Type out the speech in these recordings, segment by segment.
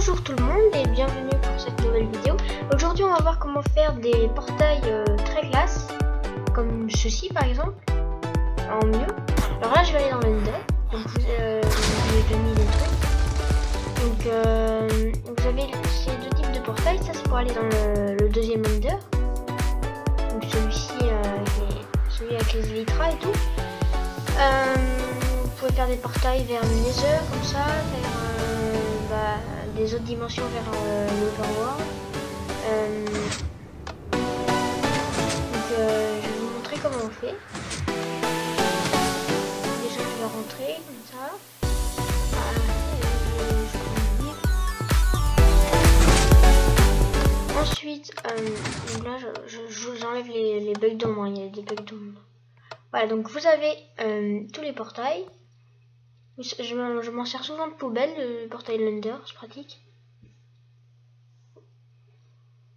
Bonjour tout le monde et bienvenue pour cette nouvelle vidéo. Aujourd'hui on va voir comment faire des portails très classe, comme ceci par exemple, en mieux. Alors là je vais aller dans l'Ender, donc vous avez déjà mis des trucs. Donc vous avez ces deux types de portails, ça c'est pour aller dans le deuxième Ender. Donc celui-ci, celui avec les Elytras et tout. Vous pouvez faire des portails vers le Nether comme ça, vers des autres dimensions vers l'Overworld. Je vais vous montrer comment on fait. Déjà je vais rentrer comme ça. Ensuite, donc là j'enlève les bugs d'ombre, il y a des bugs d'ombre. Voilà, donc vous avez tous les portails. Je m'en sers souvent de poubelle, le portail Lender, c'est pratique.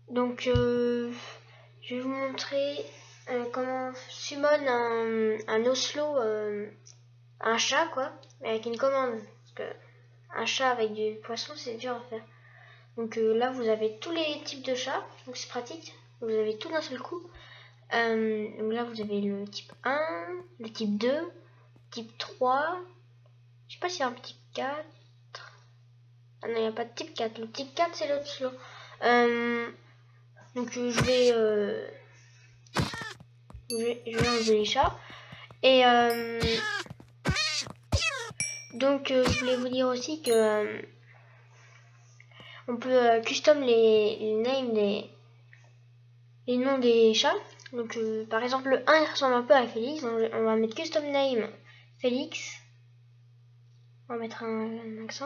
Donc je vais vous montrer comment summon un Oslo, un chat quoi, mais avec une commande. Parce que un chat avec du poisson c'est dur à faire. Donc là vous avez tous les types de chats, donc c'est pratique. Vous avez tout d'un seul coup. Donc là vous avez le type 1, le type 2, type 3. Je sais pas s'il y a un type 4. Ah non, il n'y a pas de type 4. Le type 4 c'est l'autre slow. Donc je vais enlever les chats. Et donc je voulais vous dire aussi que on peut custom les names les noms des chats. Donc par exemple le 1 il ressemble un peu à Félix. Donc, on va mettre custom name Félix. On va mettre un accent,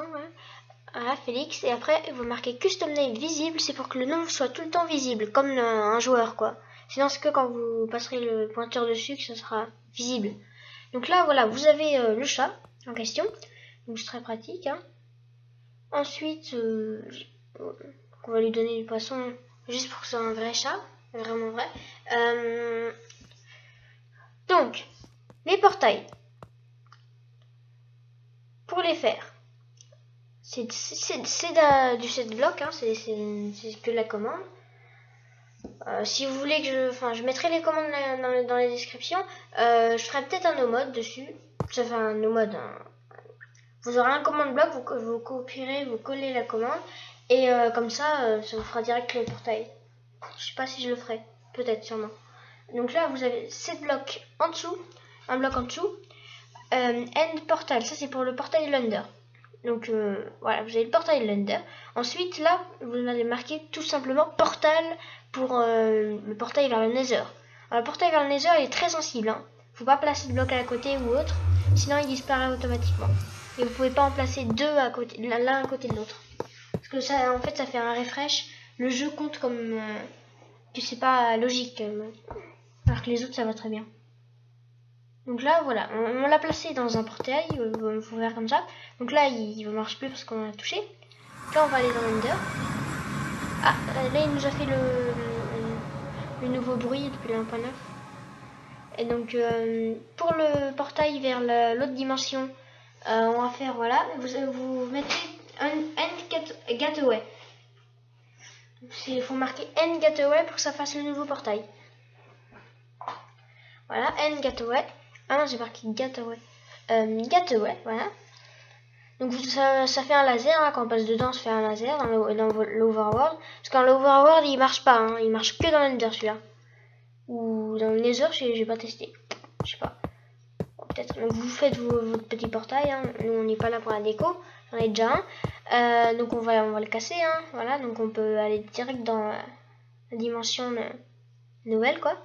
voilà, Félix. Et après, vous marquez custom name visible, c'est pour que le nom soit tout le temps visible, comme un joueur, quoi. Sinon, c'est que quand vous passerez le pointeur dessus que ça sera visible. Donc là, voilà, vous avez le chat en question. Donc c'est très pratique, hein. Ensuite, on va lui donner du poisson juste pour que ce soit un vrai chat, vraiment vrai. Donc, les portails. Pour les faire, c'est du set block, hein, c'est que la commande. Si vous voulez que je mettrai les commandes dans les descriptions. Je ferai peut-être un no mode dessus. Ça fait un no mode. Vous aurez un commande bloc, vous copierez, vous collez la commande et comme ça, ça vous fera direct le portail. Je sais pas si je le ferai, peut-être sûrement. Donc là, vous avez 7 blocs en dessous, un bloc en dessous. End portal, ça c'est pour le portail Lender. Donc voilà, vous avez le portail Lender. Ensuite là, vous allez marquer tout simplement portal pour le portail vers le Nether. Alors, le portail vers le Nether il est très sensible, hein. Faut pas placer de bloc à côté ou autre, sinon il disparaît automatiquement. Et vous pouvez pas en placer deux à côté, l'un à côté de l'autre. Parce que ça, en fait, ça fait un refresh. Le jeu compte comme que c'est pas logique, alors que les autres ça va très bien. Donc là, voilà, on l'a placé dans un portail, il faut faire comme ça. Donc là, il ne marche plus parce qu'on l'a touché. Là, on va aller dans l'Ender. Ah, là, il nous a fait le nouveau bruit depuis le 1.9. Et donc, pour le portail vers l'autre dimension, on va faire, voilà, vous mettez end gateway. Il faut marquer end gateway pour que ça fasse le nouveau portail. Voilà, end gateway. Ah non, j'ai marqué gateway. Gateway, voilà. Donc ça fait un laser, hein, quand on passe dedans, ça fait un laser dans l'Overworld. Parce qu'en l'Overworld, il marche pas, hein, il marche que dans l'Ender celui-là. Ou dans le Nether, j'ai pas testé. Je sais pas. Bon, peut-être. Donc vous faites votre petit portail, hein. Nous on n'est pas là pour la déco, j'en ai déjà un. Donc on va le casser, hein. Voilà, donc on peut aller direct dans la dimension nouvelle, quoi.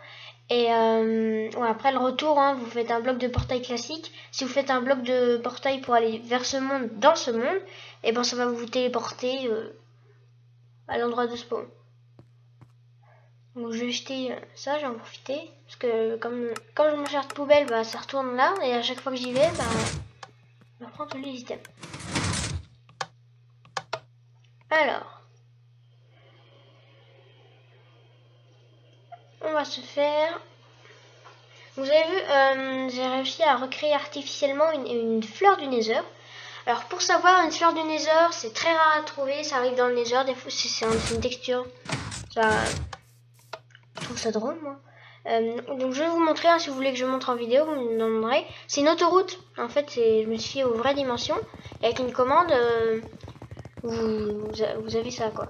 Et ouais, après le retour, hein, vous faites un bloc de portail classique. Si vous faites un bloc de portail pour aller vers ce monde, dans ce monde, et ben ça va vous téléporter à l'endroit de spawn. Donc je vais jeter ça, j'en profiter. Parce que comme je m'en cherche de poubelle, bah, ça retourne là. Et à chaque fois que j'y vais, bah, on prend tous les items. Alors. On va se faire... Vous avez vu, j'ai réussi à recréer artificiellement une fleur du Nether. Alors pour savoir, une sphère du Nether, c'est très rare à trouver, ça arrive dans le Nether, des fois c'est une texture. Ça, je trouve ça drôle moi. Donc je vais vous montrer, hein, si vous voulez que je montre en vidéo, vous me demanderez. C'est une autoroute, en fait je me suis fié aux vraies dimensions. Et avec une commande, vous avez ça quoi.